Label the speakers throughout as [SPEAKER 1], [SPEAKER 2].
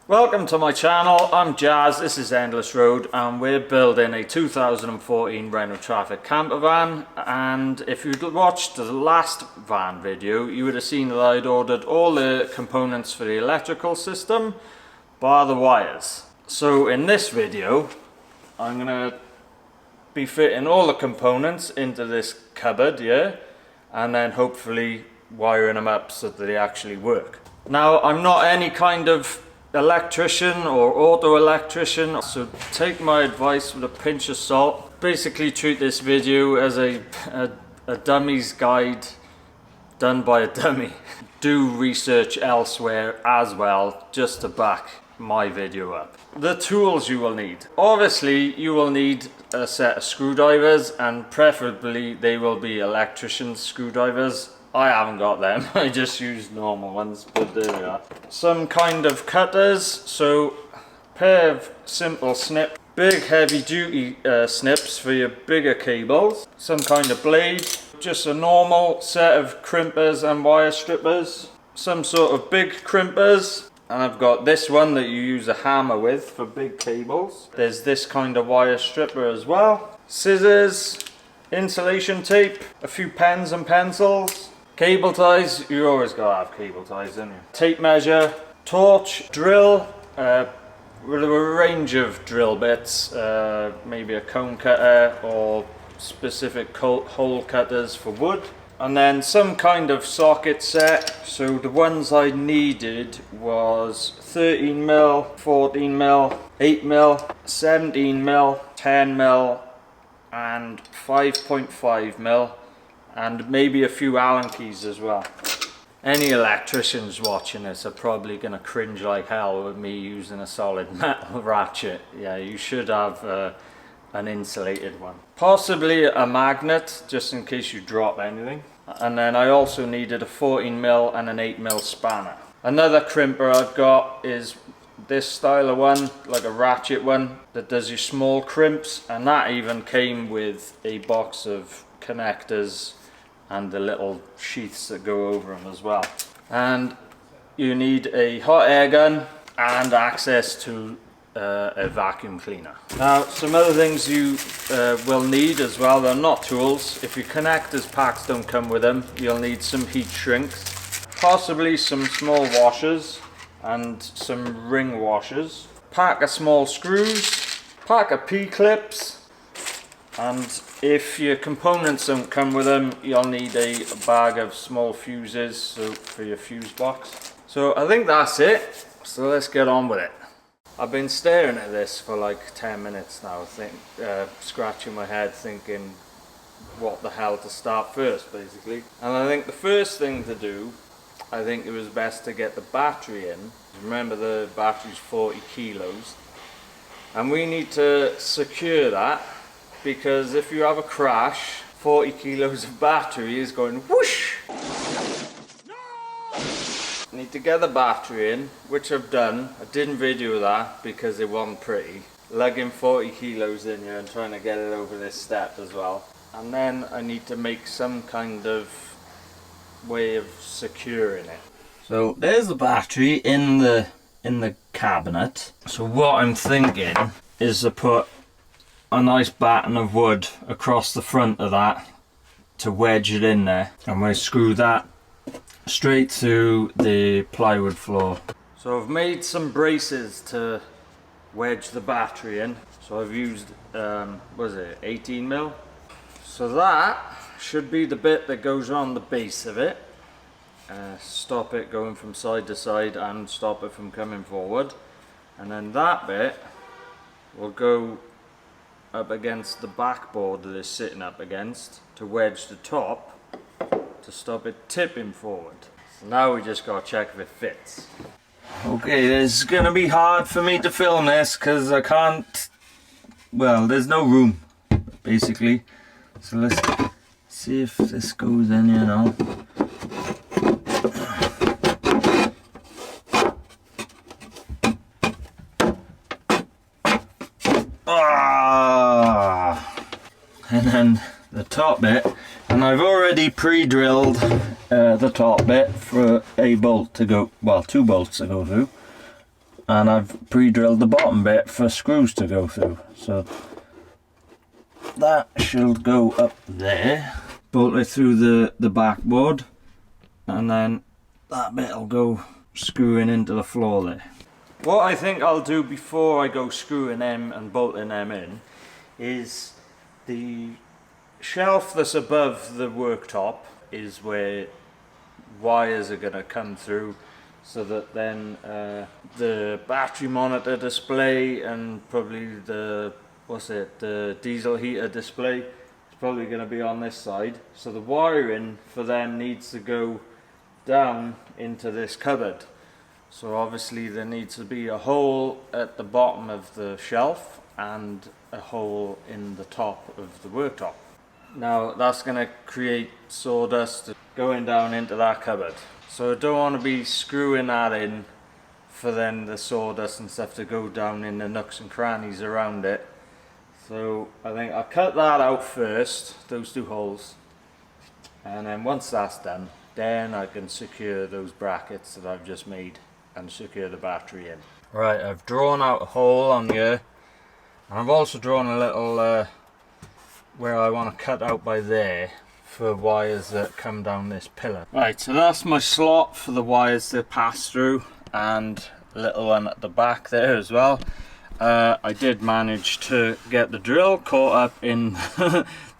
[SPEAKER 1] Welcome to my channel, I'm Jazz, this is Endless Road and we're building a 2014 Renault Trafic Campervan. And if you'd watched the last van video, you would have seen that I'd ordered all the components for the electrical system, bar the wires. So in this video, I'm going to be fitting all the components into this cupboard here, and then hopefully wiring them up so that they actually work. Now, I'm not any kind of electrician or auto electrician, so take my advice with a pinch of salt. Basically treat this video as a dummy's guide done by a dummy. Do research elsewhere as well, just to back my video up. The tools you will need. Obviously you will need a set of screwdrivers, and preferably they will be electrician screwdrivers. I haven't got them, I just use normal ones, but there we are. Some kind of cutters, so a pair of simple snip, big heavy duty snips for your bigger cables, some kind of blade, just a normal set of crimpers and wire strippers, some sort of big crimpers, and I've got this one that you use a hammer with for big cables. There's this kind of wire stripper as well, scissors, insulation tape, a few pens and pencils, cable ties. You always gotta have cable ties, don't you? Tape measure, torch, drill, with a range of drill bits, maybe a cone cutter or specific hole cutters for wood, and then some kind of socket set. So the ones I needed was 13mm, 14mm, 8mm, 17mm, 10mm and 5.5mm, and maybe a few Allen keys as well. Any electricians watching this are probably going to cringe like hell with me using a solid metal ratchet. Yeah, you should have an insulated one. Possibly a magnet, just in case you drop anything. And then I also needed a 14mm and an 8mm spanner. Another crimper I've got is this style of one, like a ratchet one, that does your small crimps, and that even came with a box of connectors and the little sheaths that go over them as well. And you need a hot air gun and access to a vacuum cleaner. Now, some other things you will need as well, they're not tools. If your connectors packs don't come with them, you'll need some heat shrinks, possibly some small washers and some ring washers, pack of small screws, pack of P-clips, and if your components don't come with them, you'll need a bag of small fuses, so for your fuse box. So I think that's it, so let's get on with it. I've been staring at this for like 10 minutes now, scratching my head thinking what the hell to start first, basically. And I think the first thing to do, I think it was best to get the battery in. Remember, the battery's 40 kilos, and we need to secure that, because if you have a crash, 40 kilos of battery is going whoosh. No! Need to get the battery in, which I've done. I didn't video that because it wasn't pretty. Lugging 40 kilos in here and trying to get it over this step as well. And then I need to make some kind of way of securing it. So there's the battery in the cabinet. So what I'm thinking is to put a nice batten of wood across the front of that to wedge it in there, and we screw that straight through the plywood floor. So I've made some braces to wedge the battery in. So I've used what is it, 18mm. So that should be the bit that goes on the base of it, stop it going from side to side and stop it from coming forward, and then that bit will go up against the backboard that it's sitting up against to wedge the top to stop it tipping forward. So now we just gotta check if it fits. Okay, it's gonna be hard for me to film this because I can't, well, there's no room basically. So let's see if this goes in, you know. And then the top bit, and I've already pre-drilled the top bit for a bolt to go, well, 2 bolts to go through. and I've pre-drilled the bottom bit for screws to go through. So that should go up there, bolt it through the backboard, and then that bit will go screwing into the floor there. What I think I'll do before I go screwing them and bolting them in is the shelf that's above the worktop is where wires are going to come through, so that then the battery monitor display and probably the diesel heater display is probably going to be on this side. So the wiring for them needs to go down into this cupboard. So obviously there needs to be a hole at the bottom of the shelf and a hole in the top of the worktop. Now that's going to create sawdust going down into that cupboard. So I don't want to be screwing that in for then the sawdust and stuff to go down in the nooks and crannies around it. So I think I'll cut that out first, those two holes, and then once that's done, then I can secure those brackets that I've just made and secure the battery in. Right, I've drawn out a hole on here, and I've also drawn a little where I want to cut out by there for wires that come down this pillar. Right, so that's my slot for the wires to pass through, and a little one at the back there as well. I did manage to get the drill caught up in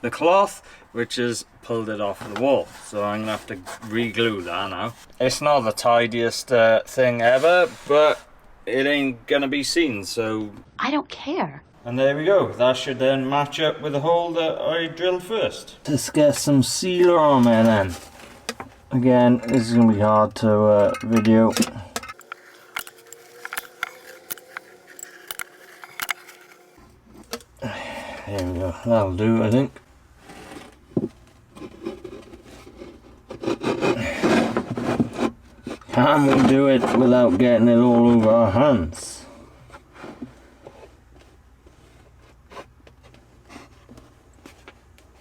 [SPEAKER 1] the cloth, which has pulled it off the wall, so I'm gonna have to re-glue that now. It's not the tidiest thing ever, but it ain't gonna be seen, so I don't care. And there we go, that should then match up with the hole that I drilled first. Let's get some sealer on there then. Again, this is gonna be hard to video. There we go, that'll do, I think. Can we do it without getting it all over our hands?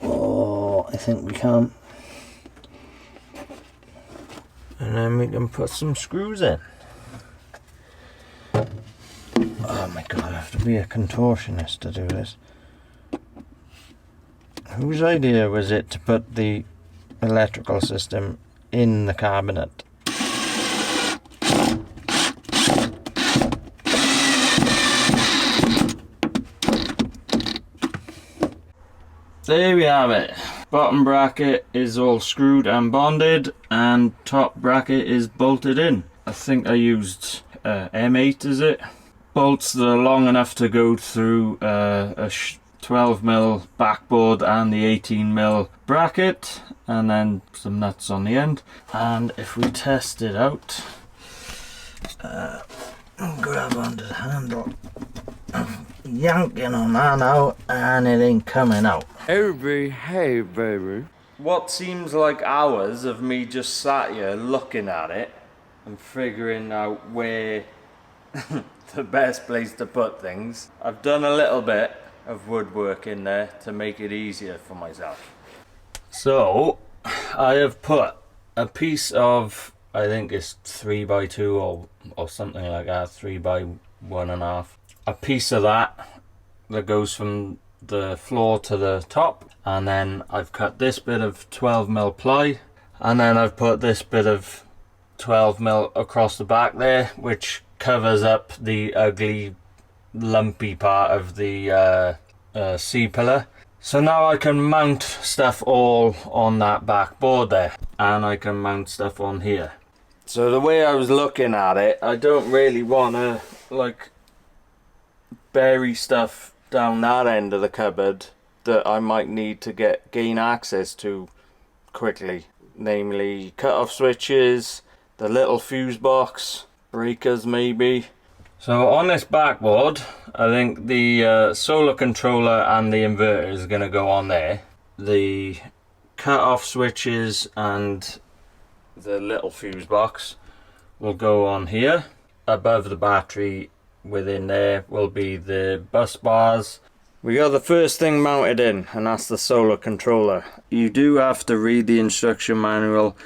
[SPEAKER 1] Oh, I think we can. And then we can put some screws in. Oh my god, I have to be a contortionist to do this. Whose idea was it to put the electrical system in the cabinet? There we have it. Bottom bracket is all screwed and bonded, and top bracket is bolted in. I think I used M8, is it? Bolts that are long enough to go through a 12mm backboard and the 18mm bracket, and then some nuts on the end. And if we test it out, grab onto the handle, yanking on that now, and it ain't coming out. Hey baby. What seems like hours of me just sat here looking at it and figuring out where the best place to put things. I've done a little bit of woodwork in there to make it easier for myself. So I have put a piece of, I think it's 3x2 or something like that, 3x1.5. A piece of that goes from the floor to the top, and then I've cut this bit of 12mm ply, and then I've put this bit of 12mm across the back there, which covers up the ugly lumpy part of the C-pillar. So now I can mount stuff all on that back board there, and I can mount stuff on here. So the way I was looking at it, I don't really want to like bury stuff down that end of the cupboard that I might need to gain access to quickly, namely cut-off switches, the little fuse box, breakers maybe. So on this backboard, I think the solar controller and the inverter is going to go on there. The cut-off switches and the little fuse box will go on here. Above the battery within there will be the bus bars. We got the first thing mounted in, and that's the solar controller. You do have to read the instruction manual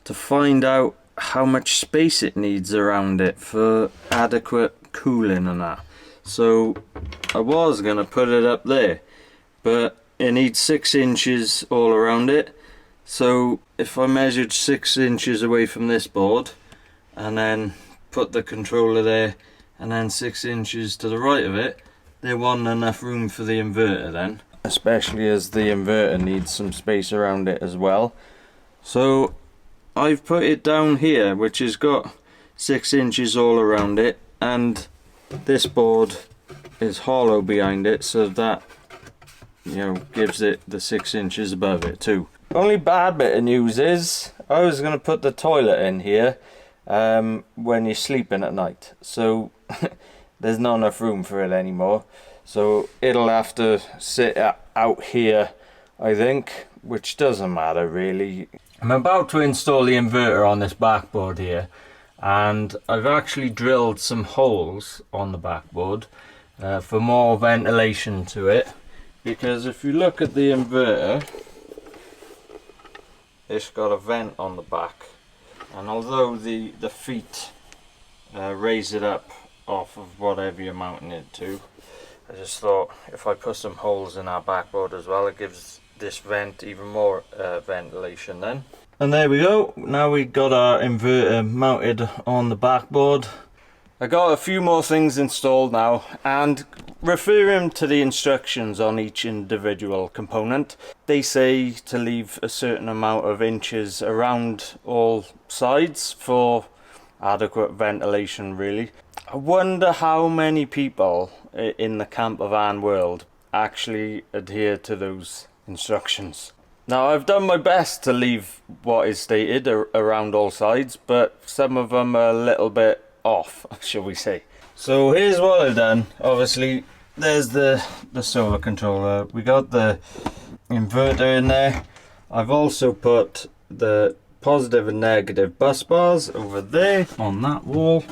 [SPEAKER 1] to find out how much space it needs around it for adequate cooling and that. So I was going to put it up there, but it needs 6 inches all around it. So if I measured 6 inches away from this board and then put the controller there and then 6 inches to the right of it, there wasn't enough room for the inverter then, especially as the inverter needs some space around it as well. So I've put it down here, which has got 6 inches all around it, and this board is hollow behind it, so that, you know, gives it the 6 inches above it too. Only bad bit of news is I was going to put the toilet in here when you're sleeping at night, so there's not enough room for it anymore, so it'll have to sit out here, I think, which doesn't matter really. I'm about to install the inverter on this backboard here, and I've actually drilled some holes on the backboard for more ventilation to it, because if you look at the inverter, it's got a vent on the back, and although the feet raise it up off of whatever you're mounting it to, I just thought if I put some holes in our backboard as well, it gives this vent even more ventilation then. And there we go, now we've got our inverter mounted on the backboard. I got a few more things installed now, and referring to the instructions on each individual component, they say to leave a certain amount of inches around all sides for adequate ventilation really. I wonder how many people in the campervan world actually adhere to those instructions. Now, I've done my best to leave what is stated around all sides, but some of them are a little bit off, shall we say. So here's what I've done. Obviously there's the solar controller, we got the inverter in there. I've also put the positive and negative bus bars over there on that wall,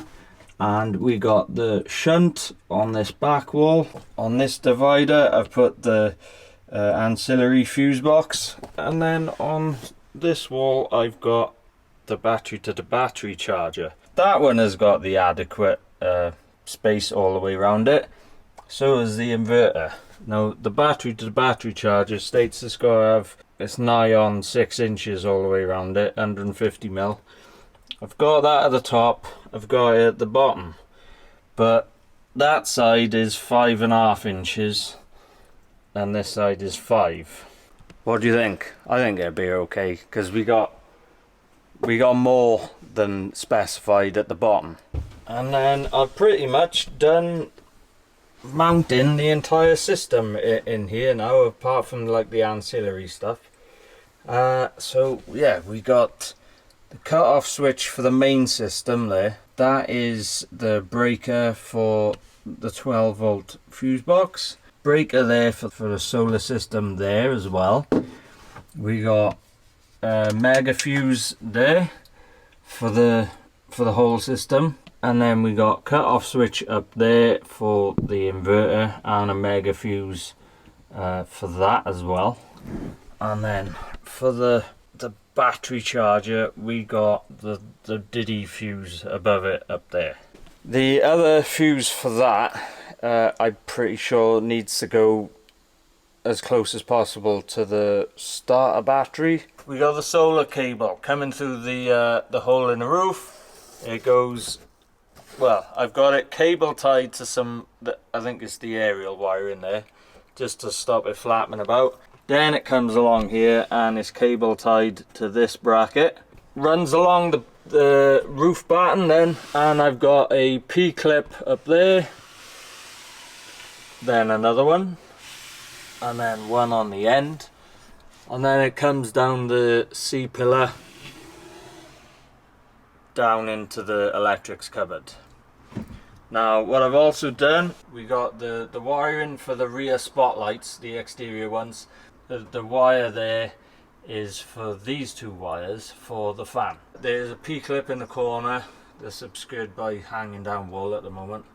[SPEAKER 1] and we got the shunt on this back wall. On this divider I've put the ancillary fuse box, and then on this wall I've got the battery to the battery charger. That one has got the adequate space all the way around it, so is the inverter. Now the battery to the battery charger states it's got to have, it's nigh on 6 inches all the way around it, 150mm. I've got that at the top, I've got it at the bottom, but that side is 5.5 inches and this side is 5. What do you think? I think it'll be okay, because we got more than specified at the bottom. And then I've pretty much done mounting the entire system in here now, apart from like the ancillary stuff. So yeah, we got the cut-off switch for the main system there. That is the breaker for the 12-volt fuse box. Breaker there for the solar system there as well. We got a mega fuse there for the whole system, and then we got cut-off switch up there for the inverter and a mega fuse for that as well. And then for the battery charger we got the Diddy fuse above it up there. The other fuse for that I'm pretty sure needs to go as close as possible to the starter battery. We got the solar cable coming through the hole in the roof. It goes, well, I've got it cable tied to some, I think it's the aerial wire in there, just to stop it flapping about. Then it comes along here and it's cable tied to this bracket. Runs along the roof batten then, and I've got a P-clip up there, then another one, and then one on the end, and then it comes down the C-pillar down into the electrics cupboard. Now what I've also done, we got the wiring for the rear spotlights, the exterior ones. The wire there is for these two wires for the fan. There's a P-clip in the corner that's obscured by hanging down wall at the moment.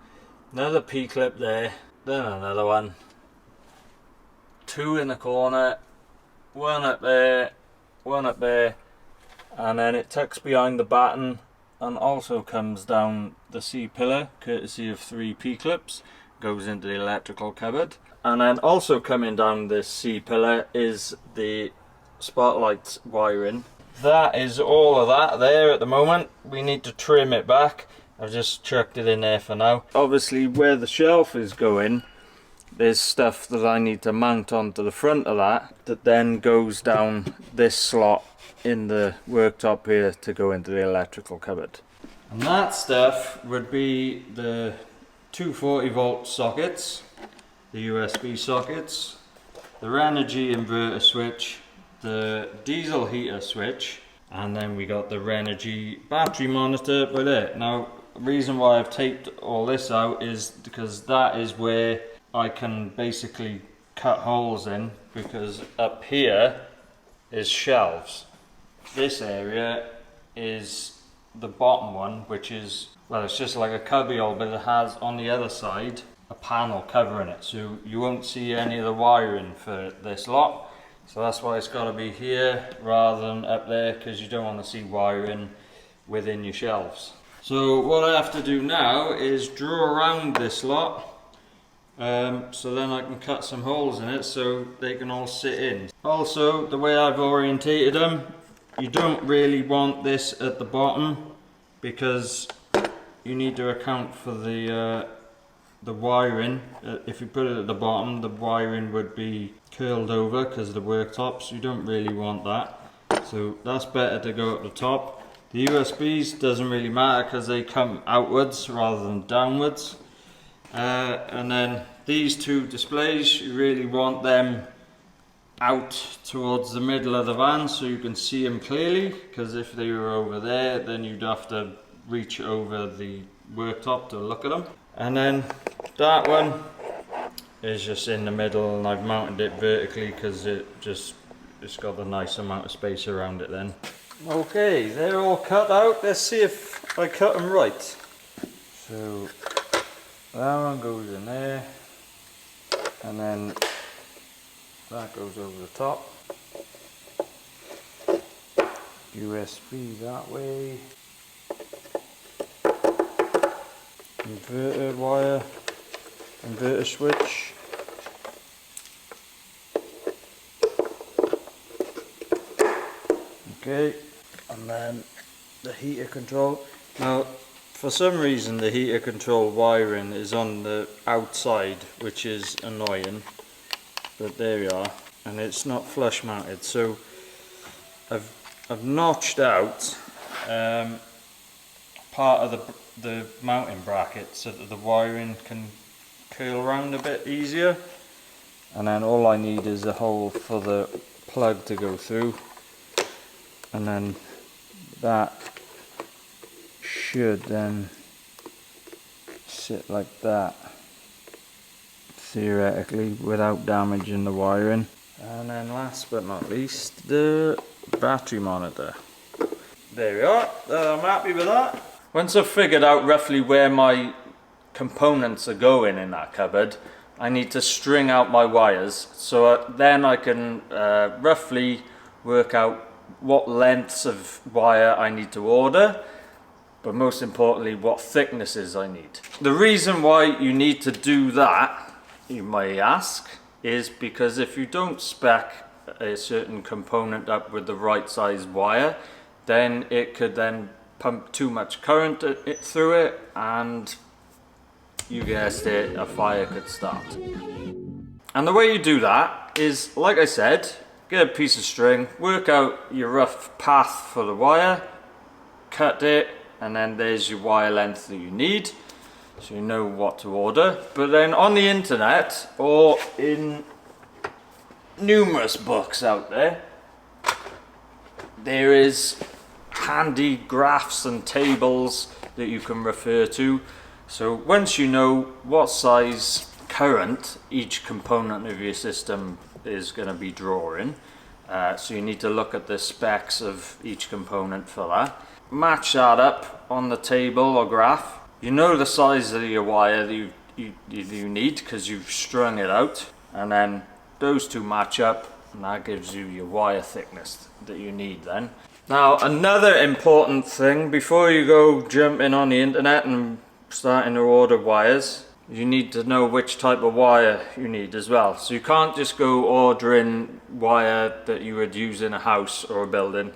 [SPEAKER 1] Another P-clip there, then another one. Two in the corner, one up there, and then it tucks behind the batten and also comes down the C-pillar, courtesy of 3 P-clips, goes into the electrical cupboard. And then also coming down this C-pillar is the spotlight wiring. That is all of that there at the moment. We need to trim it back. I've just chucked it in there for now. Obviously where the shelf is going, there's stuff that I need to mount onto the front of that then goes down this slot in the worktop here to go into the electrical cupboard. And that stuff would be the 240 volt sockets, the USB sockets, the Renogy inverter switch, the diesel heater switch, and then we got the Renogy battery monitor by there. Now, the reason why I've taped all this out is because that is where I can basically cut holes in, because up here is shelves. This area is the bottom one, which is, well, it's just like a cubby hole, but it has on the other side a panel covering it, so you won't see any of the wiring for this lot. So that's why it's got to be here rather than up there, because you don't want to see wiring within your shelves. So what I have to do now is draw around this lot, so then I can cut some holes in it so they can all sit in. Also, the way I've orientated them, you don't really want this at the bottom, because you need to account for the wiring. If you put it at the bottom, the wiring would be curled over because of the worktops. You don't really want that, so that's better to go at the top. The USBs doesn't really matter because they come outwards rather than downwards. And then these 2 displays, you really want them out towards the middle of the van so you can see them clearly, because if they were over there then you'd have to reach over the worktop to look at them. And then that one is just in the middle, and I've mounted it vertically because it's got a nice amount of space around it then. Okay, they're all cut out. Let's see if I cut them right. So that one goes in there, and then that goes over the top. USB that way. Inverter wire, inverter switch. Okay, and then the heater control. Now, for some reason the heater control wiring is on the outside, which is annoying, but there we are, and it's not flush mounted, so I've notched out part of the mounting bracket so that the wiring can curl around a bit easier, and then all I need is a hole for the plug to go through, and then that should then sit like that theoretically without damaging the wiring. And then last but not least, the battery monitor. There we are. I'm happy with that. Once I've figured out roughly where my components are going in that cupboard, I need to string out my wires, so then I can roughly work out what lengths of wire I need to order, but most importantly what thicknesses I need. The reason why you need to do that, you may ask, is because if you don't spec a certain component up with the right size wire, then it could then pump too much current through it, and you guessed it, a fire could start. And the way you do that is, like I said, get a piece of string, work out your rough path for the wire, cut it, and then there's your wire length that you need, so you know what to order. But then on the internet, or in numerous books out there, there is handy graphs and tables that you can refer to. So once you know what size current each component of your system is going to be drawing, so you need to look at the specs of each component for that. Match that up on the table or graph. You know the size of your wire that you need because you've strung it out, and then those two match up, and that gives you your wire thickness that you need then. Now another important thing before you go jumping on the internet and starting to order wires, you need to know which type of wire you need as well. So you can't just go ordering wire that you would use in a house or a building,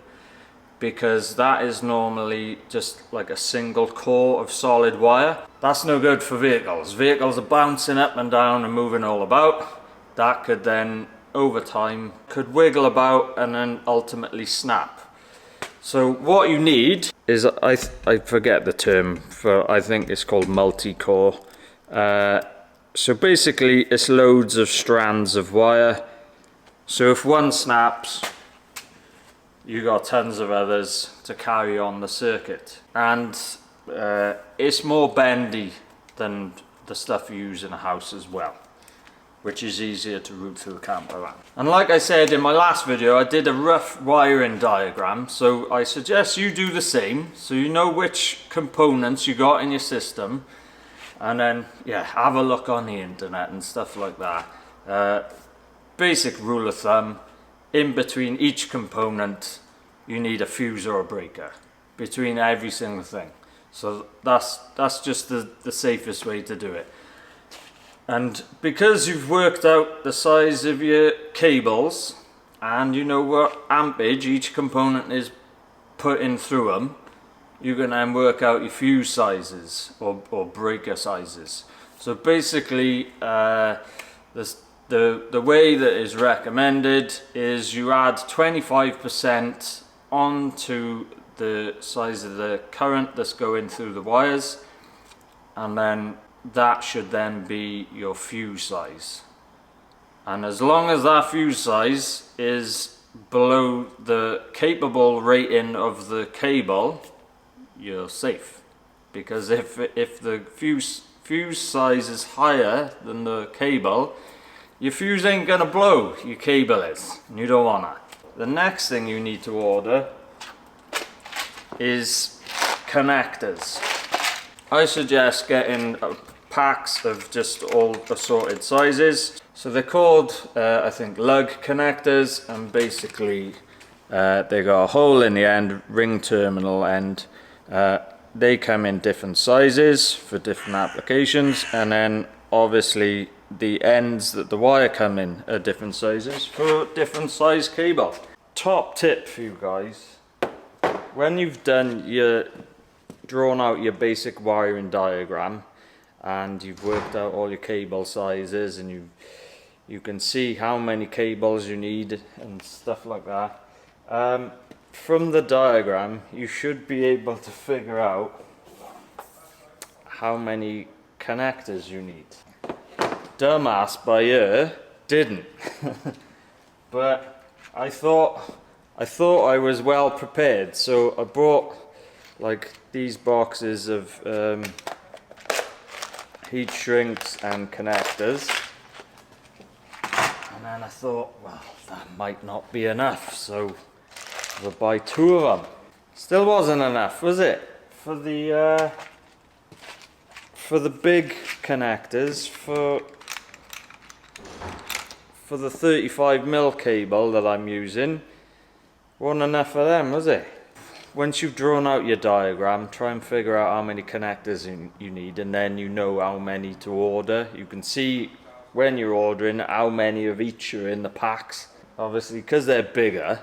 [SPEAKER 1] because that is normally just like a single core of solid wire. That's no good for vehicles. Vehicles are bouncing up and down and moving all about. That could then, over time, could wiggle about and then ultimately snap. So what you need is, I forget the term for, I think it's called multi-core. So basically it's loads of strands of wire. So if one snaps, you got tons of others to carry on the circuit. And it's more bendy than the stuff you use in a house as well, which is easier to route through the camper van. And like I said in my last video, I did a rough wiring diagram, so I suggest you do the same, so you know which components you got in your system, and then yeah, have a look on the internet and stuff like that. Basic rule of thumb, in between each component you need a fuse or a breaker, between every single thing. So that's just the safest way to do it. And because you've worked out the size of your cables and you know what ampage each component is putting through them, you can then work out your fuse sizes or breaker sizes. So basically the way that is recommended is you add 25% onto the size of the current that's going through the wires, and then that should then be your fuse size. And as long as that fuse size is below the capable rating of the cable, you're safe. Because if the fuse size is higher than the cable, your fuse ain't gonna blow, your cable is, and you don't want that. The next thing you need to order is connectors. I suggest getting packs of just all assorted sizes. So they're called, I think, lug connectors, and basically they got a hole in the end, ring terminal end. They come in different sizes for different applications, and then obviously the ends that the wire come in are different sizes for different size cable. Top tip for you guys, when you've drawn out your basic wiring diagram and you've worked out all your cable sizes, and you can see how many cables you need and stuff like that, from the diagram you should be able to figure out how many connectors you need. Dumbass by ear didn't. But I thought I was well prepared, so I brought like these boxes of heat shrinks and connectors, and then I thought, well, that might not be enough, so I'll buy 2 of them. Still wasn't enough, was it? For the big connectors, for the 35mm cable that I'm using, wasn't enough of them, was it? Once you've drawn out your diagram, try and figure out how many connectors you need, and then you know how many to order. You can see when you're ordering how many of each are in the packs. Obviously, because they're bigger,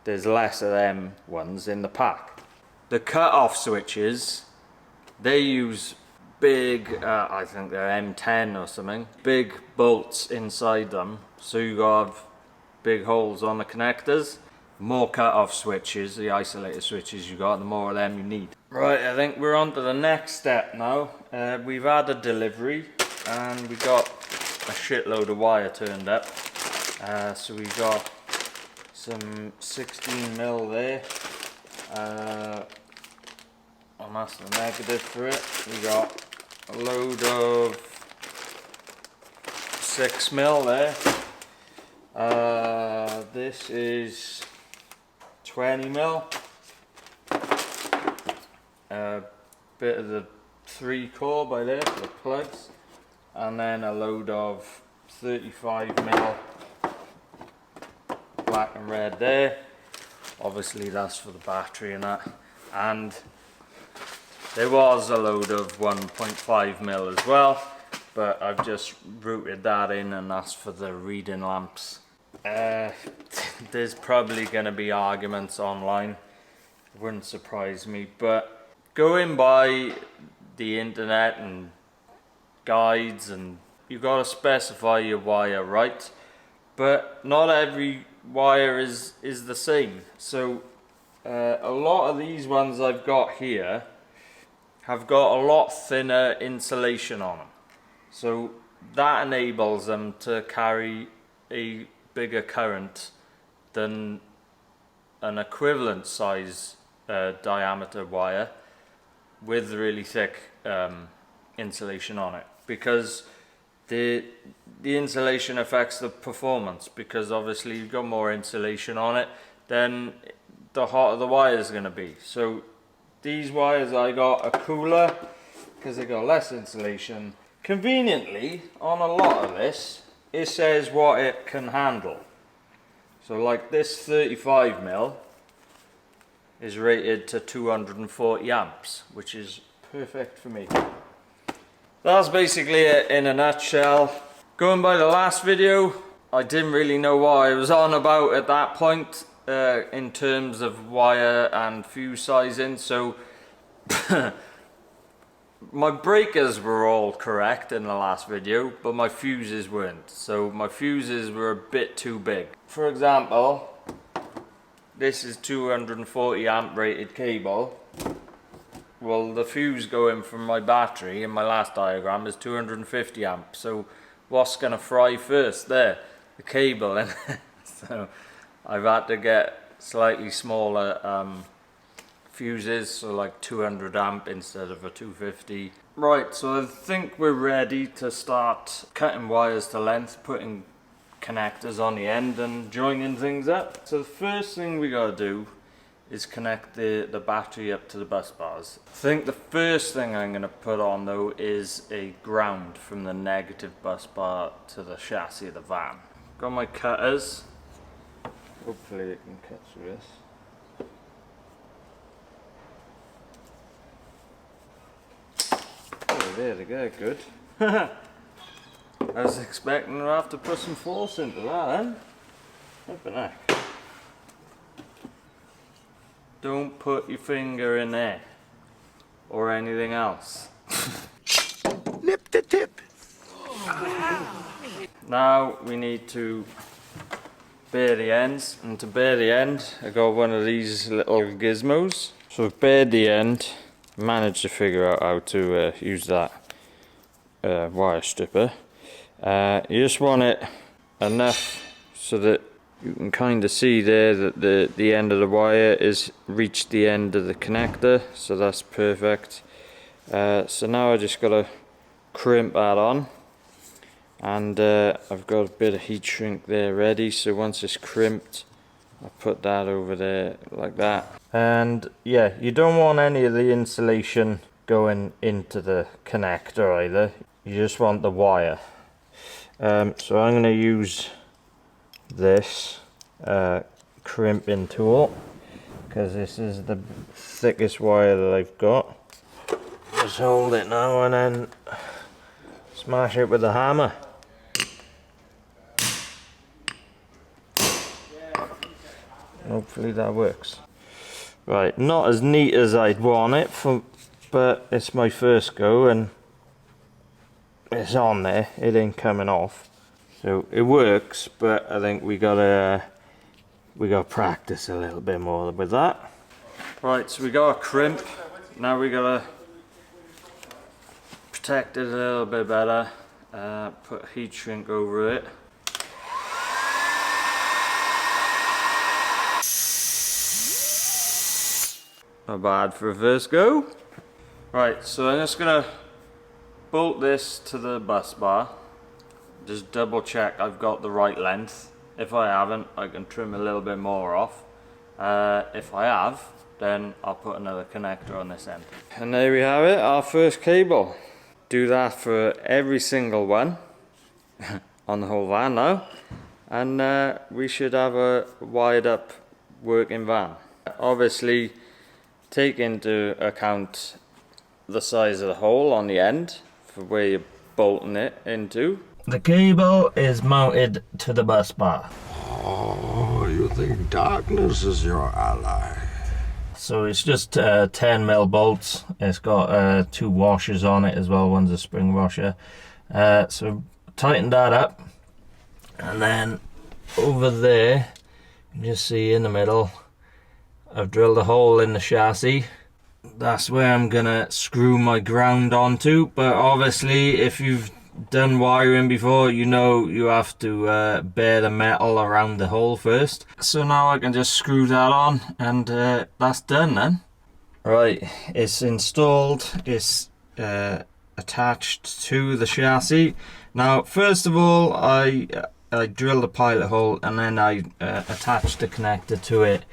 [SPEAKER 1] there's less of them ones in the pack. The cut-off switches, they use big, I think they're M10 or something, big bolts inside them, so you gotta have big holes on the connectors. The more cut-off switches, the isolator switches you got, the more of them you need. Right, I think we're on to the next step now. We've had a delivery and we got a shitload of wire turned up. So we got some 16mm there, and that's the negative for it. We got a load of 6mm there. This is 20mm. Bit of the 3-core by there for the plugs, and then a load of 35mm black and red there. Obviously that's for the battery and that. And there was a load of 1.5 mil as well, but I've just routed that in, and that's for the reading lamps. There's probably going to be arguments online, it wouldn't surprise me, but going by the internet and guides, and you got to specify your wire right, but not every wire is the same. So a lot of these ones I've got here have got a lot thinner insulation on them, so that enables them to carry a bigger current than an equivalent size diameter wire with really thick insulation on it, because the insulation affects the performance, because obviously you've got more insulation on it, then the hotter the wire is going to be. So these wires I got are cooler because they got less insulation. Conveniently, on a lot of this, it says what it can handle. So like this 35 mil is rated to 240 amps, which is perfect for me. That's basically it in a nutshell. Going by the last video, I didn't really know what I was on about at that point in terms of wire and fuse sizing, so my breakers were all correct in the last video, but my fuses weren't. So my fuses were a bit too big. For example, this is 240 amp rated cable. Well, the fuse going from my battery in my last diagram is 250 amp. So what's gonna fry first there? The cable. And so I've had to get slightly smaller fuses, so like 200 amp instead of a 250. Right, so I think we're ready to start cutting wires to length, putting connectors on the end and joining things up. So the first thing we gotta do is connect the battery up to the bus bars. I think the first thing I'm gonna put on though is a ground from the negative bus bar to the chassis of the van. Got my cutters. Hopefully it can cut through this. Oh, there they go, good. I was expecting to have to put some force into that then. What the heck? Don't put your finger in there or anything else.
[SPEAKER 2] Nip the tip.
[SPEAKER 1] Now we need to bare the ends, and to bare the end I got one of these little gizmos. So I've bared the end, managed to figure out how to use that wire stripper. You just want it enough so that you can kind of see there that the end of the wire is reached the end of the connector, so that's perfect. So now I just got to crimp that on, and I've got a bit of heat shrink there ready, so once it's crimped I'll put that over there like that. And yeah, you don't want any of the insulation going into the connector either, you just want the wire. So I'm going to use this crimping tool because this is the thickest wire that I've got. Just hold it now and then smash it with the hammer. Hopefully that works. Right, not as neat as I'd want it, but it's my first go and it's on there, it ain't coming off. So it works, but I think we gotta practice a little bit more with that. Right, so we got a crimp. Now we gotta protect it a little bit better. Put heat shrink over it. Not bad for a first go. Right, so I'm just gonna bolt this to the bus bar. Just double check I've got the right length. If I haven't, I can trim a little bit more off. If I have, then I'll put another connector on this end. And there we have it, our first cable. Do that for every single one on the whole van now. And we should have a wired up working van. Obviously take into account the size of the hole on the end for where you're bolting it into. The cable is mounted to the bus bar.
[SPEAKER 2] Oh, you think darkness is your ally?
[SPEAKER 1] So it's just 10mm bolts. It's got 2 washers on it as well. One's a spring washer. So tighten that up, and then over there you can just see in the middle I've drilled a hole in the chassis. That's where I'm gonna screw my ground onto, but obviously if you've done wiring before, you know you have to bare the metal around the hole first. So now I can just screw that on, and that's done then. Right, it's installed, it's attached to the chassis. Now first of all I drilled a pilot hole, and then I attached the connector to it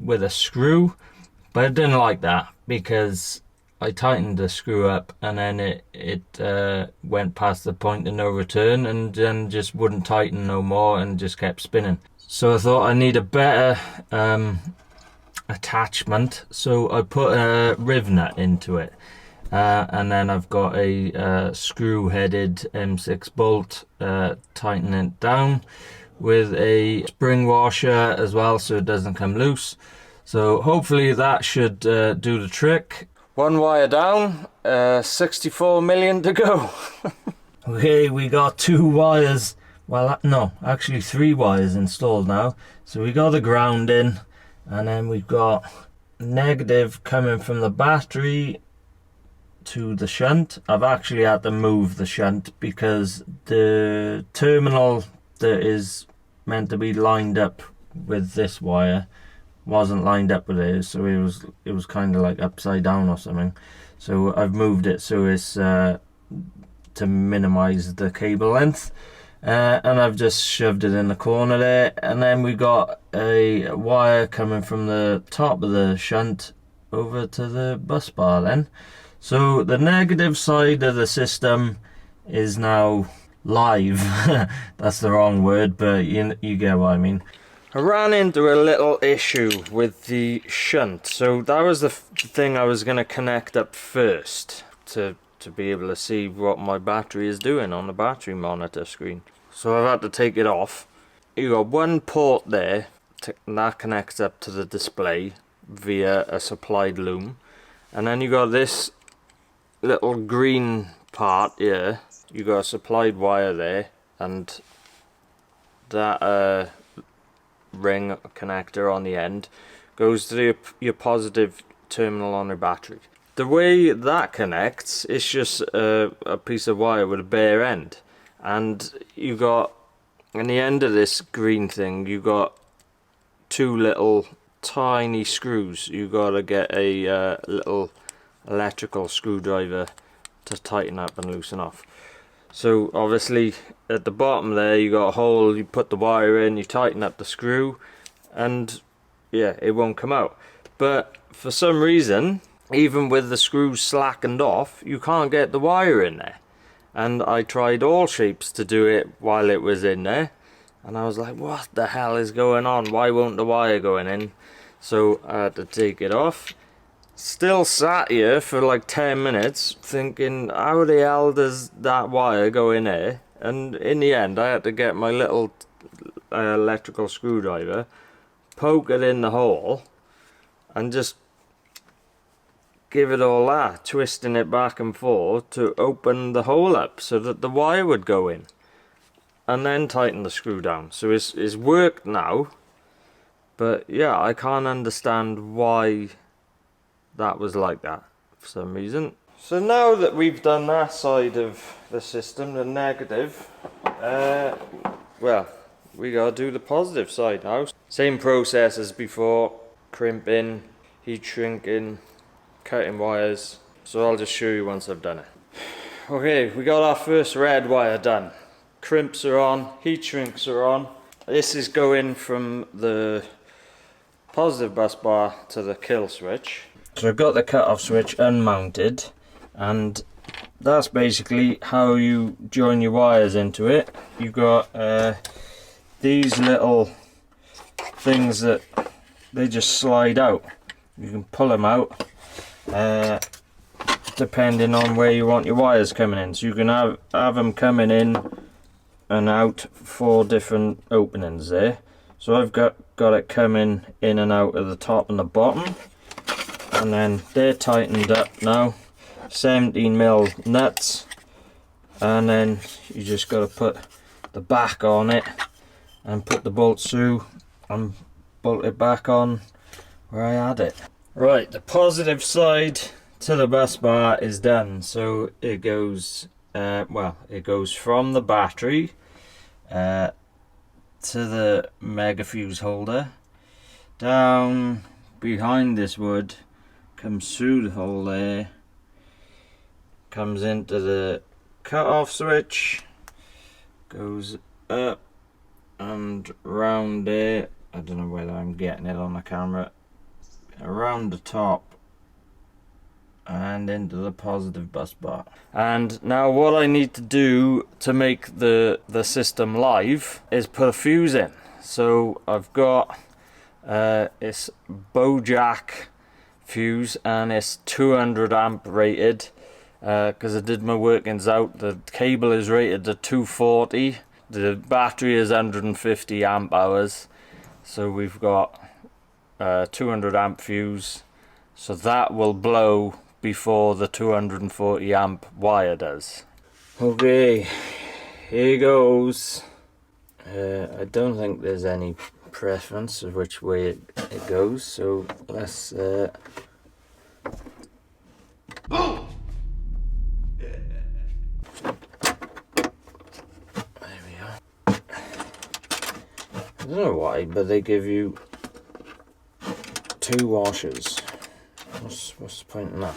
[SPEAKER 1] with a screw, but I didn't like that because I tightened the screw up and then it went past the point of no return and then just wouldn't tighten no more and just kept spinning. So I thought I need a better attachment, so I put a riv nut into it, and then I've got a screw headed M6 bolt tightening it down with a spring washer as well so it doesn't come loose. So hopefully that should do the trick. 1 wire down, 64 million to go. Okay, we got 2 wires, well no, actually 3 wires installed now. So we got the ground in, and then we've got negative coming from the battery to the shunt. I've actually had to move the shunt because the terminal that is meant to be lined up with this wire wasn't lined up with it, so it was kind of like upside down or something. So I've moved it so it's to minimize the cable length, and I've just shoved it in the corner there. And then we got a wire coming from the top of the shunt over to the bus bar then. So the negative side of the system is now live. That's the wrong word, but you get what I mean. I ran into a little issue with the shunt, so that was the thing I was going to connect up first to be able to see what my battery is doing on the battery monitor screen. So I've had to take it off. You got one port there, and that connects up to the display via a supplied loom, and then you got this little green part here. You got a supplied wire there, and that ring connector on the end goes to your positive terminal on your battery. The way that connects is just a piece of wire with a bare end, and you got on the end of this green thing you got 2 little tiny screws. You got to get a little electrical screwdriver to tighten up and loosen off. So obviously at the bottom there you got a hole, you put the wire in, you tighten up the screw, and yeah, it won't come out. But for some reason, even with the screws slackened off, you can't get the wire in there. And I tried all shapes to do it while it was in there, and I was like, what the hell is going on? Why won't the wire go in? So I had to take it off. Still sat here for like 10 minutes thinking, how the hell does that wire go in there? And in the end I had to get my little electrical screwdriver, poke it in the hole, and just give it all that, twisting it back and forth to open the hole up so that the wire would go in, and then tighten the screw down. So it's worked now, but yeah, I can't understand why that was like that for some reason. So now that we've done that side of the system, the negative, well, we gotta do the positive side now. Same process as before: crimping, heat shrinking, cutting wires. So I'll just show you once I've done it. Okay, we got our first red wire done. Crimps are on, heat shrinks are on. This is going from the positive bus bar to the kill switch. So I've got the cut-off switch unmounted, and that's basically how you join your wires into it. You've got these little things that they just slide out. You can pull them out depending on where you want your wires coming in. So you can have them coming in and out 4 different openings there. So I've got it coming in and out of the top and the bottom, and then they're tightened up now, 17mm nuts, and then you just got to put the back on it and put the bolts through and bolt it back on where I had it. Right, the positive side to the bus bar is done. So it goes it goes from the battery to the mega fuse holder, down behind this wood, comes through the hole there, comes into the cut off switch, goes up and round there. I don't know whether I'm getting it on the camera, around the top and into the positive bus bar. And now what I need to do to make the system live is put a fuse in. So I've got this Bojack fuse, and it's 200 amp rated, because I did my workings out. The cable is rated to 240, the battery is 150 amp hours, so we've got 200 amp fuse, so that will blow before the 240 amp wire does. Okay, here goes. I don't think there's any preference of which way it goes, so let's there we are. I don't know why, but they give you 2 washers. What's the point in that?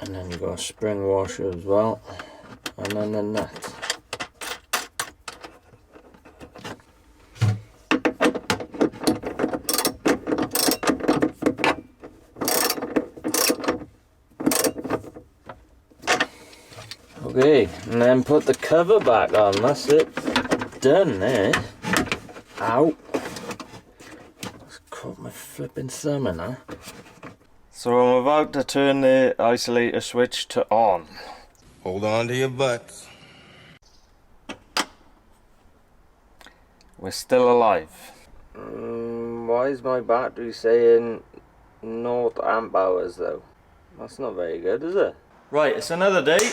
[SPEAKER 1] And then you've got a spring washer as well, and then a nut. Okay, and then put the cover back on. That's it. Done there. Ow. Just caught my flipping thumb in there. So I'm about to turn the isolator switch to on.
[SPEAKER 3] Hold on to your butts.
[SPEAKER 1] We're still alive. Why is my battery saying 0 amp hours though? That's not very good, is it? Right, it's another day,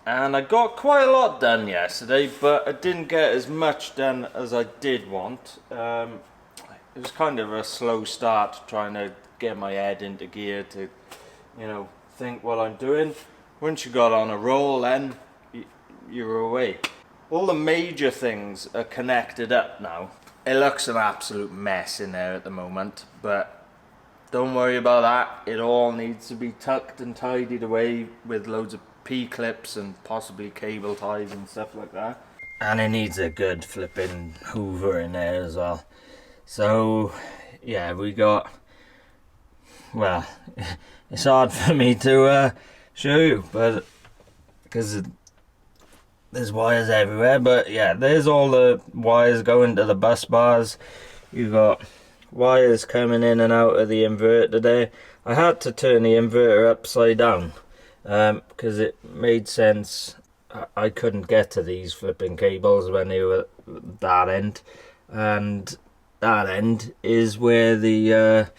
[SPEAKER 1] and I got quite a lot done yesterday, but I didn't get as much done as I did want. It was kind of a slow start trying to get my head into gear to, you know, think what I'm doing. Once you got on a roll, then you're away. All the major things are connected up now. It looks an absolute mess in there at the moment, but don't worry about that. It all needs to be tucked and tidied away with loads of P-clips and possibly cable ties and stuff like that. And it needs a good flipping hoover in there as well. So yeah, we got, well, it's hard for me to show you, but because there's wires everywhere. But yeah, there's all the wires going to the bus bars. You got wires coming in and out of the inverter there. I had to turn the inverter upside down because it made sense. I couldn't get to these flipping cables when they were that end, and that end is where the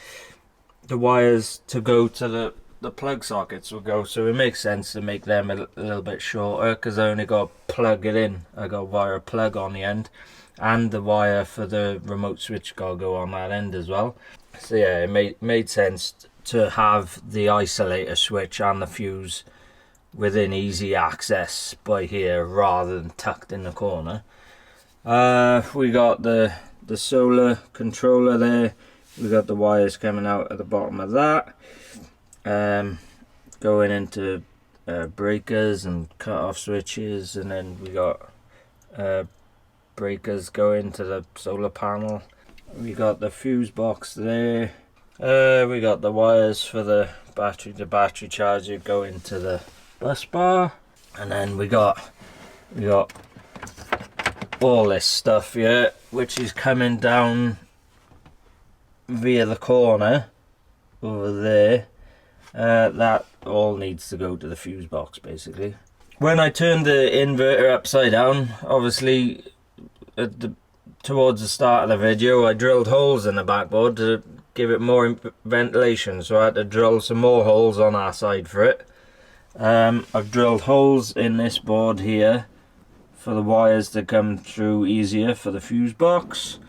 [SPEAKER 1] wires to go to the plug sockets will go. So it makes sense to make them a little bit shorter, because I only got to plug it in. I got wire plug on the end, and the wire for the remote switch got to go on that end as well. So yeah, it made sense to have the isolator switch and the fuse within easy access by here rather than tucked in the corner. We got the solar controller there. We got the wires coming out at the bottom of that, going into breakers and cut off switches, and then we got breakers going to the solar panel. We got the fuse box there. We got the wires for the battery charger going to the bus bar, and then we got all this stuff here. which is coming down via the corner over there. That all needs to go to the fuse box basically. When I turned the inverter upside down, obviously towards the start of the video I drilled holes in the backboard to give it more ventilation, so I had to drill some more holes on our side for it. I've drilled holes in this board here for the wires to come through easier for the fuse box.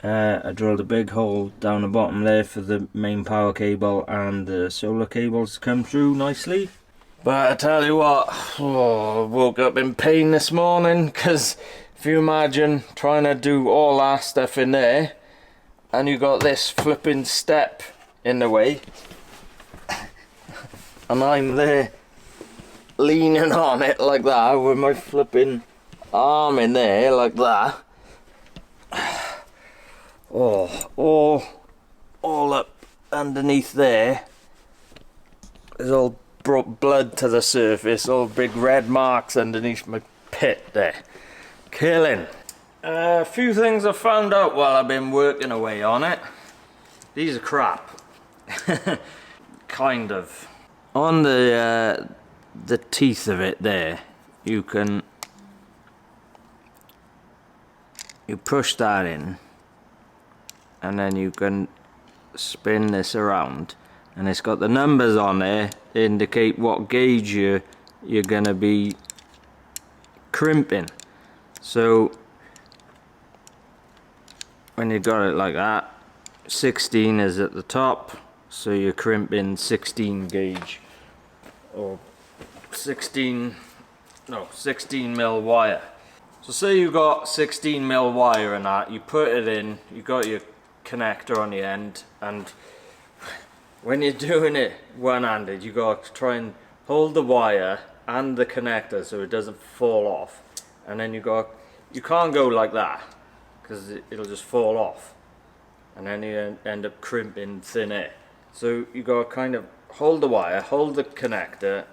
[SPEAKER 1] I drilled a big hole down the bottom there for the main power cable and the solar cables to come through nicely. But I tell you what, I woke up in pain this morning, because if you imagine trying to do all that stuff in there and you got this flipping step in the way and I'm there leaning on it like that with my flipping arm in there like that. Oh, all up underneath there. There's all brought blood to the surface, all big red marks underneath my pit there. Killing. A few things I found out while I've been working away on it. These are crap. Kind of. On the teeth of it there, you push that in, and then you can spin this around, and it's got the numbers on there to indicate what gauge you're gonna be crimping. So when you got it like that, 16 is at the top, so you're crimping 16 gauge or 16 mil wire. So say you got 16 mil wire in that, you put it in, you got your connector on the end, and when you're doing it one-handed, you got to try and hold the wire and the connector so it doesn't fall off, and then you can't go like that because it'll just fall off, and then you end up crimping thin air. So you got to kind of hold the wire, hold the connector,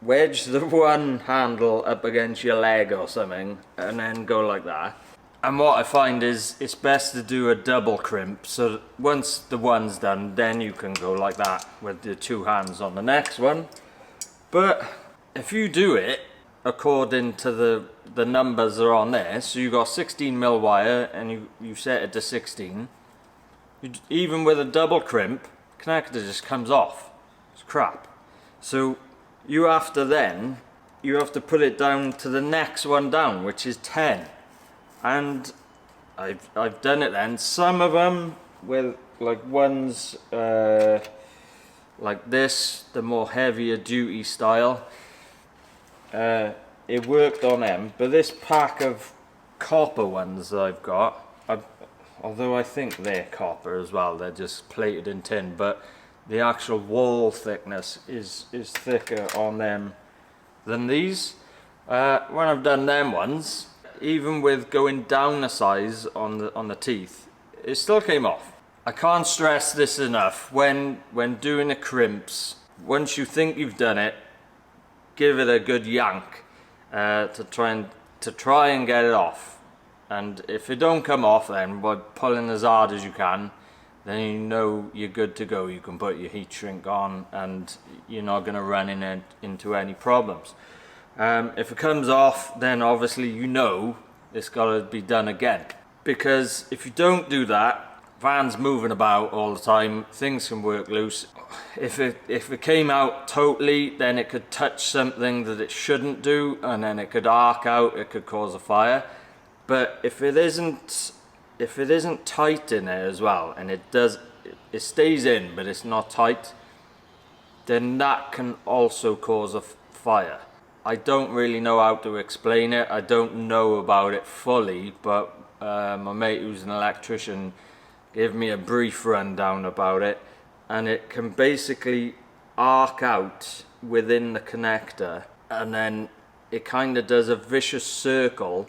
[SPEAKER 1] wedge the one handle up against your leg or something, and then go like that. And what I find is it's best to do a double crimp, so that once the one's done, then you can go like that with the two hands on the next one. But if you do it according to the numbers that are on there, so you got 16 mil wire and you set it to 16, even with a double crimp, connector just comes off. It's crap. So you have to put it down to the next one down, which is 10. And I've done it then. Some of them with like ones like this, the more heavier duty style, it worked on them. But this pack of copper ones that I've got, although I think they're copper as well, they're just plated in tin, but the actual wall thickness is thicker on them than these. When I've done them ones, even with going down the size on the teeth, it still came off. I can't stress this enough. When doing the crimps, once you think you've done it, give it a good yank to try and get it off. And if it don't come off, then by pulling as hard as you can, then you know you're good to go. You can put your heat shrink on and you're not going to run into any problems. If it comes off, then obviously you know it's got to be done again. Because if you don't do that, van's moving about all the time, things can work loose. If it came out totally, then it could touch something that it shouldn't do, and then it could arc out, it could cause a fire. But if it isn't tight in there as well, and it stays in but it's not tight, then that can also cause a fire. I don't really know how to explain it. I don't know about it fully, but my mate who's an electrician gave me a brief rundown about it, and it can basically arc out within the connector, and then it kind of does a vicious circle.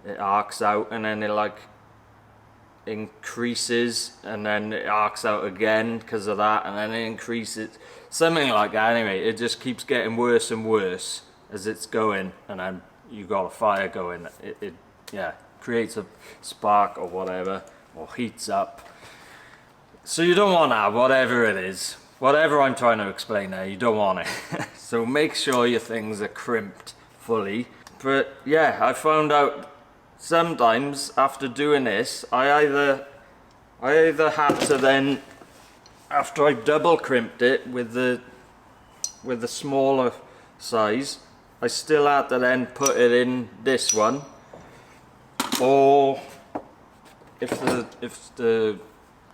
[SPEAKER 1] It arcs out and then it like increases, and then it arcs out again because of that, and then it increases, something like that. Anyway, it just keeps getting worse and worse as it's going, and then you got a fire going. Yeah, creates a spark or whatever, or heats up. So you don't want that, whatever it is. Whatever I'm trying to explain there, you don't want it. So make sure your things are crimped fully. But yeah, I found out sometimes after doing this, I either had to then, after I double crimped it with the smaller size, I still had to then put it in this one, or if the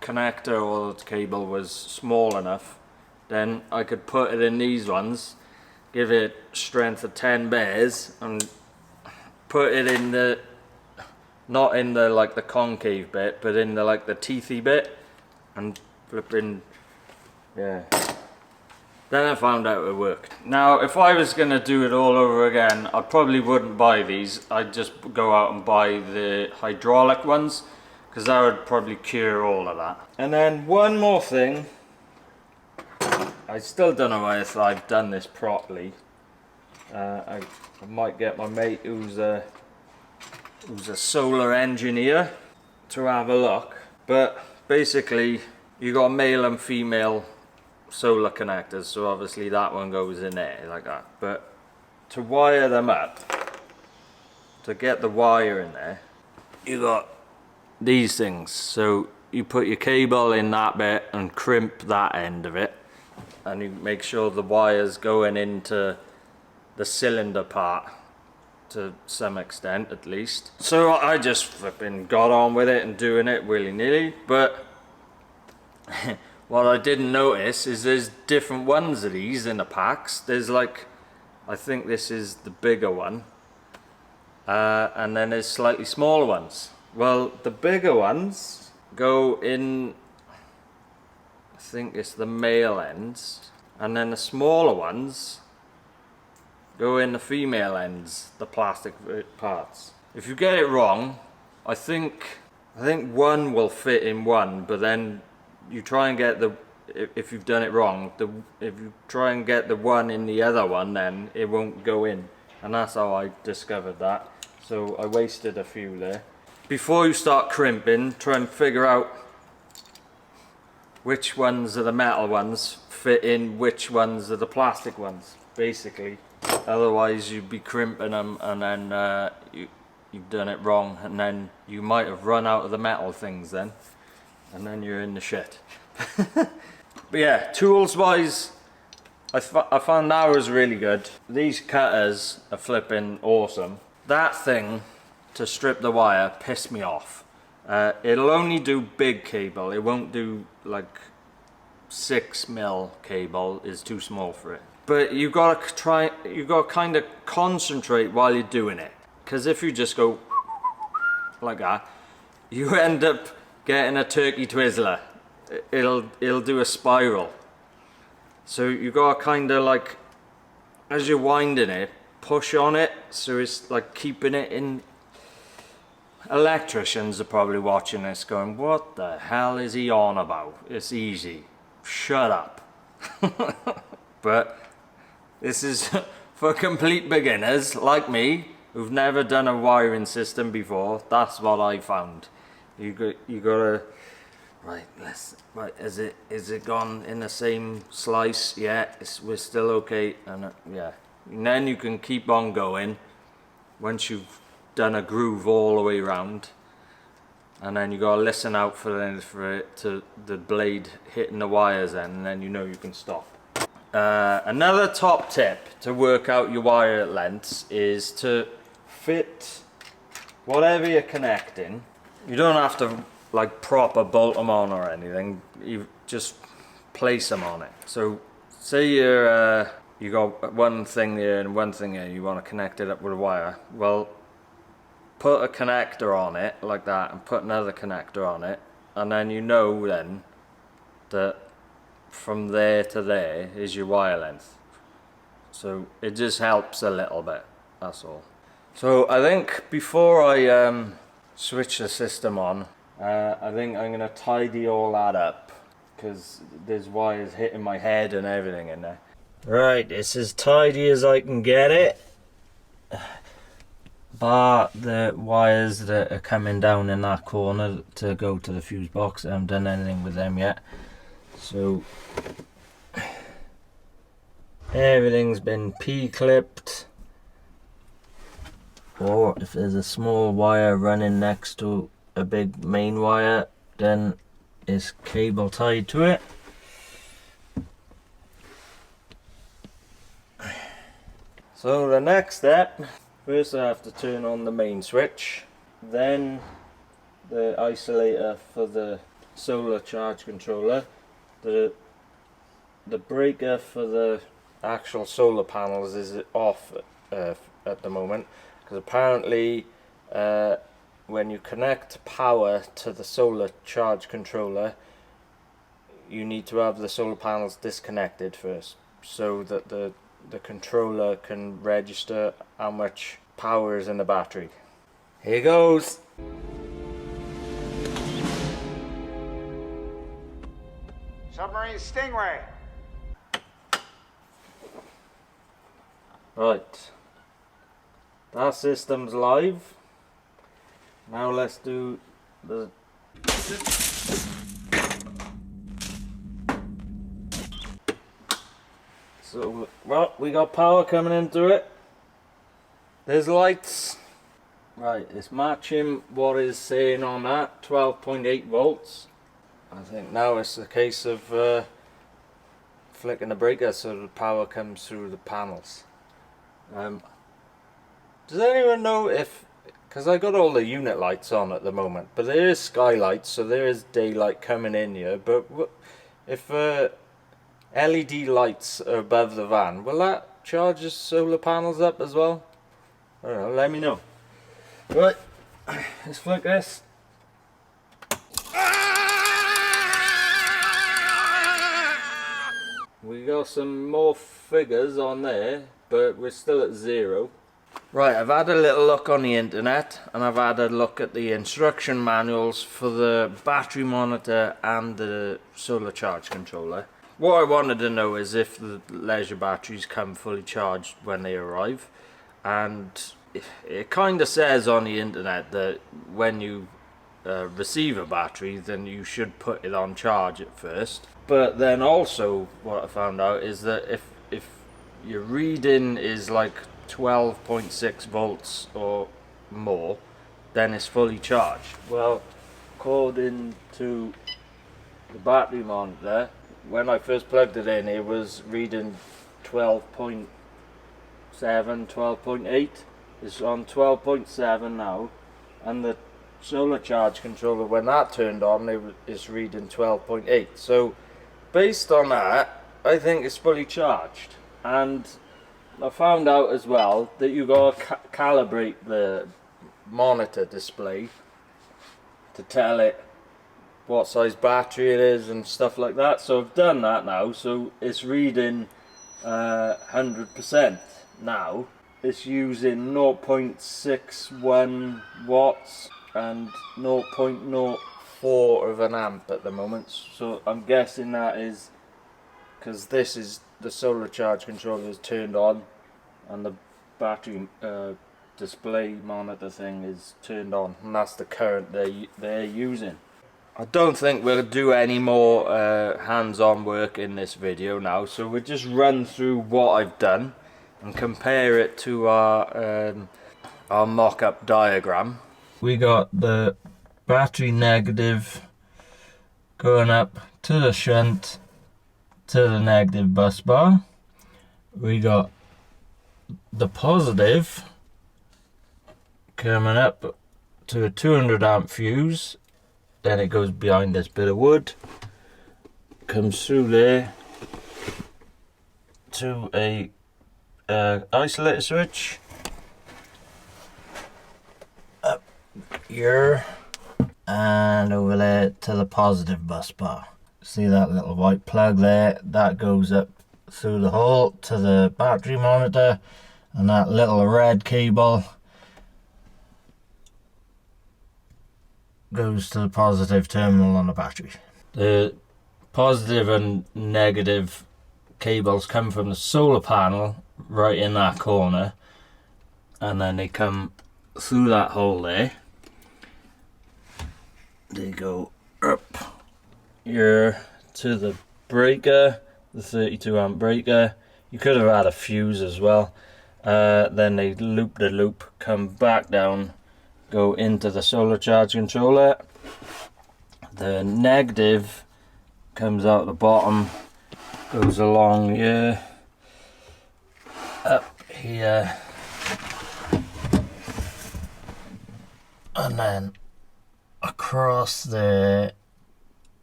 [SPEAKER 1] connector or the cable was small enough, then I could put it in these ones, give it strength of 10 bears, and put it in the, not in the like the concave bit, but in the like the teethy bit, and flipping, yeah. Then I found out it worked. Now, if I was gonna do it all over again, I probably wouldn't buy these. I'd just go out and buy the hydraulic ones, because that would probably cure all of that. And then one more thing, I still don't know if I've done this properly. I might get my mate who's a solar engineer to have a look. But basically, you got male and female solar connectors, so obviously that one goes in there like that. But to wire them up, to get the wire in there, you got these things. So you put your cable in that bit and crimp that end of it, and you make sure the wire's going into the cylinder part to some extent at least. So I just flipping got on with it and doing it willy-nilly. But what I didn't notice is there's different ones of these in the packs. There's like, I think this is the bigger one, and then there's slightly smaller ones. Well, the bigger ones go in, I think it's the male ends, and then the smaller ones go in the female ends, the plastic parts. If you get it wrong, I think one will fit in one, but then you try and get the, if you've done it wrong, if you try and get the one in the other one, then it won't go in. And that's how I discovered that. So I wasted a few there. Before you start crimping, try and figure out which ones are the metal ones fit in which ones are the plastic ones, basically. Otherwise you'd be crimping them, and then you've done it wrong, and then you might have run out of the metal things then, and then you're in the shit. But yeah, tools wise, I found that was really good. These cutters are flipping awesome. That thing to strip the wire pissed me off. It'll only do big cable, it won't do like 6mm cable, is too small for it. But you gotta kind of concentrate while you're doing it, because if you just go like that, you end up getting a turkey twizzler. It'll do a spiral. So you gotta kind of like, as you're winding it, push on it, so it's like keeping it in. Electricians are probably watching this going, what the hell is he on about? It's easy. Shut up. But this is for complete beginners like me, who've never done a wiring system before. That's what I found. You gotta, right, is it gone in the same slice? Yeah, we're still okay, and yeah. And then you can keep on going once you've done a groove all the way around, and then you gotta listen out for it to the blade hitting the wires then, and then you know you can stop. Another top tip to work out your wire lengths is to fit whatever you're connecting. You don't have to like proper bolt them on or anything, you just place them on it. So say you got one thing here and one thing here, you want to connect it up with a wire. Well, put a connector on it like that and put another connector on it, and then you know then that from there to there is your wire length. So it just helps a little bit, that's all. So I think before I switch the system on, I think I'm gonna tidy all that up, because there's wires hitting my head and everything in there. Right, it's as tidy as I can get it. bar the wires that are coming down in that corner to go to the fuse box. I haven't done anything with them yet. So everything's been P-clipped, or if there's a small wire running next to a big main wire, then it's cable tied to it. So the next step, first I have to turn on the main switch, then the isolator for the solar charge controller, the breaker for the actual solar panels is off at the moment, because apparently when you connect power to the solar charge controller, you need to have the solar panels disconnected first, so that the controller can register how much power is in the battery. Here goes.
[SPEAKER 4] Submarine Stingray.
[SPEAKER 1] Right, that system's live. Now let's do the so, well, we got power coming into it. There's lights. Right, it's matching what is saying on that, 12.8 volts. I think now it's a case of flicking the breaker so the power comes through the panels. Does anyone know if, because I got all the unit lights on at the moment, but there is skylights, so there is daylight coming in here, but if LED lights are above the van, will that charge the solar panels up as well? I don't know, let me know. Right, let's flick this. We got some more figures on there, but we're still at 0. Right, I've had a little look on the internet, and I've had a look at the instruction manuals for the battery monitor and the solar charge controller. What I wanted to know is if the leisure batteries come fully charged when they arrive, and it kind of says on the internet that when you receive a battery, then you should put it on charge at first. But then also what I found out is that if your reading is like 12.6 volts or more, then it's fully charged. Well, according to the battery monitor, when I first plugged it in, it was reading 12.7, 12.8. It's on 12.7 now, and the solar charge controller, when that turned on, it's reading 12.8. So based on that, I think it's fully charged. And I found out as well that you got to calibrate the monitor display to tell it what size battery it is and stuff like that. So I've done that now, so it's reading 100% now. It's using 0.61 watts and 0.04 of an amp at the moment. So I'm guessing that is because this is the solar charge controller is turned on and the battery display monitor thing is turned on, and that's the current they're using. I don't think we'll do any more hands-on work in this video now, so we'll just run through what I've done and compare it to our mock-up diagram. We got the battery negative going up to the shunt to the negative bus bar. We got the positive coming up to a 200 amp fuse, then it goes behind this bit of wood, comes through there to a isolator switch up here and over there to the positive bus bar. See that little white plug there? That goes up through the hole to the battery monitor, and that little red cable goes to the positive terminal on the battery. The positive and negative cables come from the solar panel right in that corner, and then they come through that hole there. They go up here to the breaker, the 32 amp breaker. You could have had a fuse as well. Then they loop the loop, come back down, go into the solar charge controller. The negative comes out the bottom, goes along here, up here, and then across there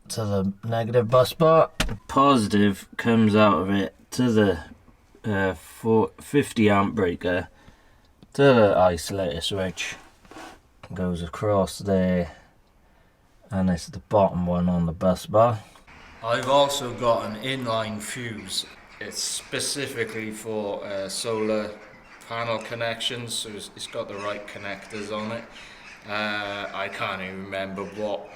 [SPEAKER 1] to the negative bus bar. The positive comes out of it to the 50 amp breaker, to the isolator switch, goes across there, and it's the bottom one on the bus bar. I've also got an inline fuse. It's specifically for solar panel connections, so it's got the right connectors on it. I can't even remember what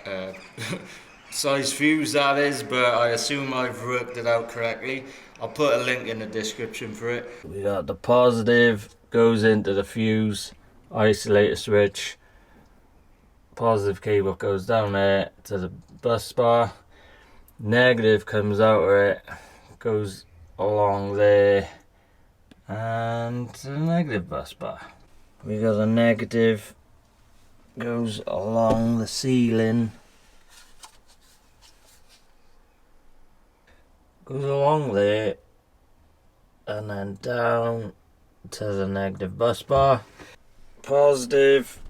[SPEAKER 1] size fuse that is, but I assume I've worked it out correctly. I'll put a link in the description for it. We got the positive, goes into the fuse, isolator switch. Positive cable goes down there to the bus bar. Negative comes out of it, goes along there, and to the negative bus bar. We got a negative, goes along the ceiling, goes along there, and then down to the negative bus bar. Positive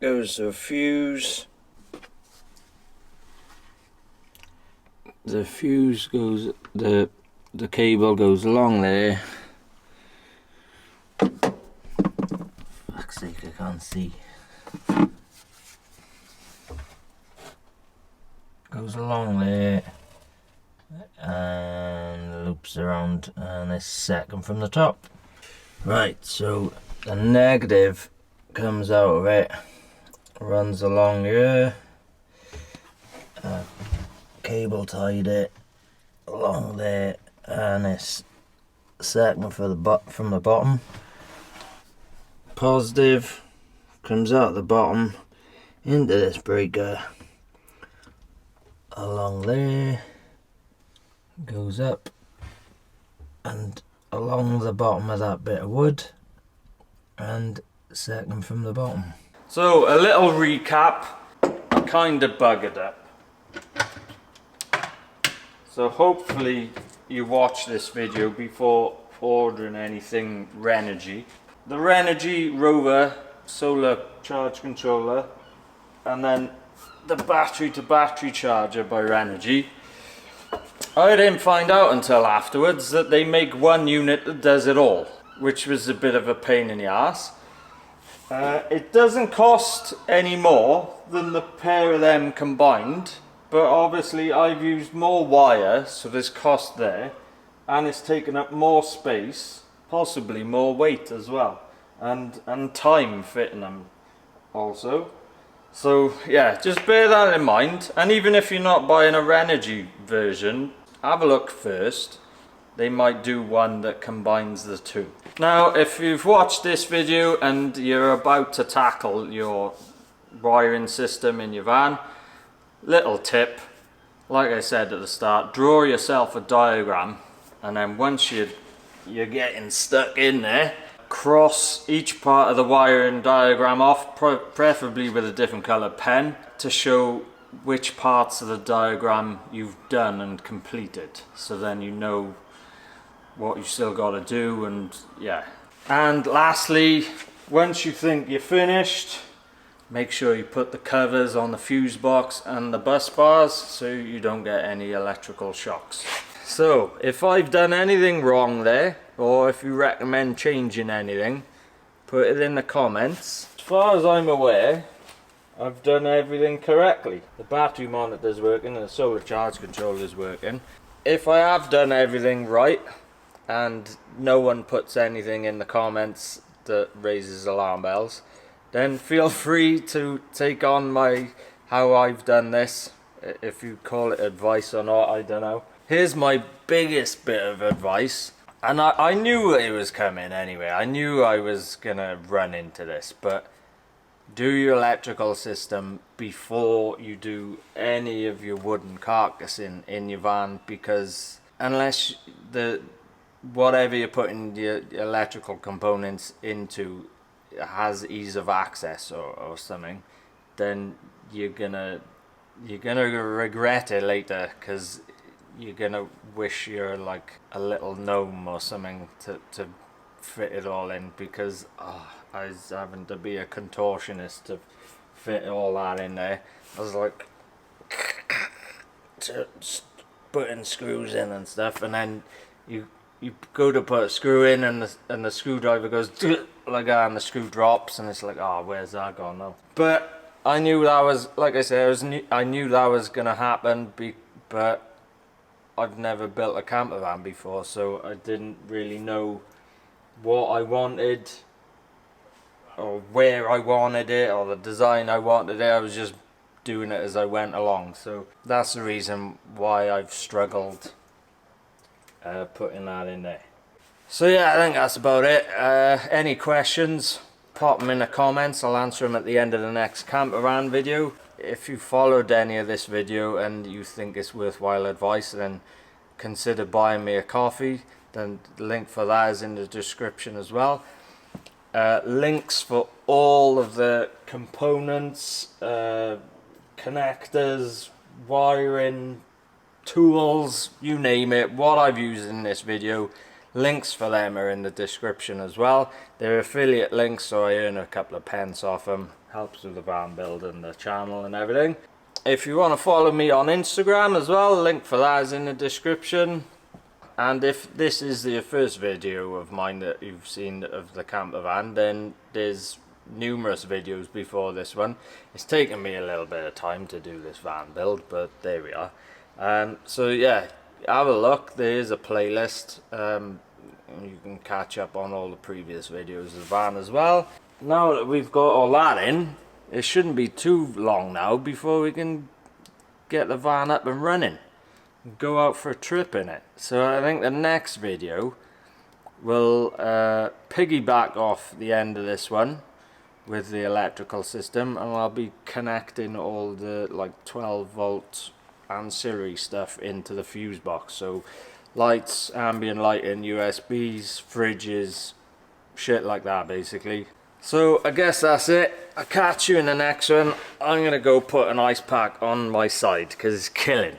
[SPEAKER 1] goes to a fuse. The fuse goes, the cable goes along there. Fuck's sake, I can't see. Goes along there and loops around, and it's second from the top. Right, so the negative comes out of it, runs along here. Cable tied it along there, and it's second for from the bottom. Positive comes out the bottom into this breaker along there, goes up and along the bottom of that bit of wood, and second from the bottom. So a little recap. I kind of buggered up. So hopefully you watch this video before ordering anything Renogy. The Renogy Rover solar charge controller, and then the battery to battery charger by Renogy. I didn't find out until afterwards that they make one unit that does it all, which was a bit of a pain in the ass. It doesn't cost any more than the pair of them combined. But obviously I've used more wire, so there's cost there, and it's taken up more space, possibly more weight as well, and time fitting them also. So yeah, just bear that in mind, and even if you're not buying a Renogy version, have a look first. They might do one that combines the two. Now if you've watched this video and you're about to tackle your wiring system in your van, little tip, like I said at the start, draw yourself a diagram, and then once you're getting stuck in there, cross each part of the wiring diagram off, preferably with a different colour pen, to show which parts of the diagram you've done and completed, so then you know what you still got to do. And yeah, and lastly, once you think you're finished, make sure you put the covers on the fuse box and the bus bars so you don't get any electrical shocks. So if I've done anything wrong there, or if you recommend changing anything, put it in the comments. As far as I'm aware, I've done everything correctly. The battery monitor's working and the solar charge controller's working. If I have done everything right and no one puts anything in the comments that raises alarm bells, then feel free to take on how I've done this. If you call it advice or not, I don't know. Here's my biggest bit of advice. And I knew it was coming anyway. I knew I was gonna run into this, but do your electrical system before you do any of your wooden carcassing in your van, because unless whatever you're putting your electrical components into has ease of access or something, then you're gonna regret it later, because you're gonna wish you're like a little gnome or something to fit it all in, because I was having to be a contortionist to fit all that in there. I was like putting screws in and stuff, and then you go to put a screw in and the screwdriver goes like that, and the screw drops, and it's like, oh, where's that gone now? But I knew that was, like I said, I knew that was gonna happen, but I've never built a camper van before, so I didn't really know what I wanted or where I wanted it or the design I wanted it. I was just doing it as I went along, so that's the reason why I've struggled putting that in there. So yeah, I think that's about it. Any questions, pop them in the comments. I'll answer them at the end of the next camper van video. If you followed any of this video and you think it's worthwhile advice, then consider buying me a coffee. Then the link for that is in the description as well. Links for all of the components, connectors, wiring, tools, you name it, what I've used in this video, links for them are in the description as well. They're affiliate links, so I earn a couple of pence off them. Helps with the van build and the channel and everything. If you want to follow me on Instagram as well, link for that is in the description. And if this is the first video of mine that you've seen of the camper van, then there's numerous videos before this one. It's taken me a little bit of time to do this van build, but there we are. So yeah, have a look. There is a playlist. You can catch up on all the previous videos of the van as well. Now that we've got all that in, it shouldn't be too long now before we can get the van up and running. Go out for a trip in it. So I think the next video will piggyback off the end of this one with the electrical system, and I'll be connecting all the like 12 volt ancillary stuff into the fuse box. So lights, ambient lighting, USBs, fridges, shit like that basically. So I guess that's it. I'll catch you in the next one. I'm gonna go put an ice pack on my side because it's killing.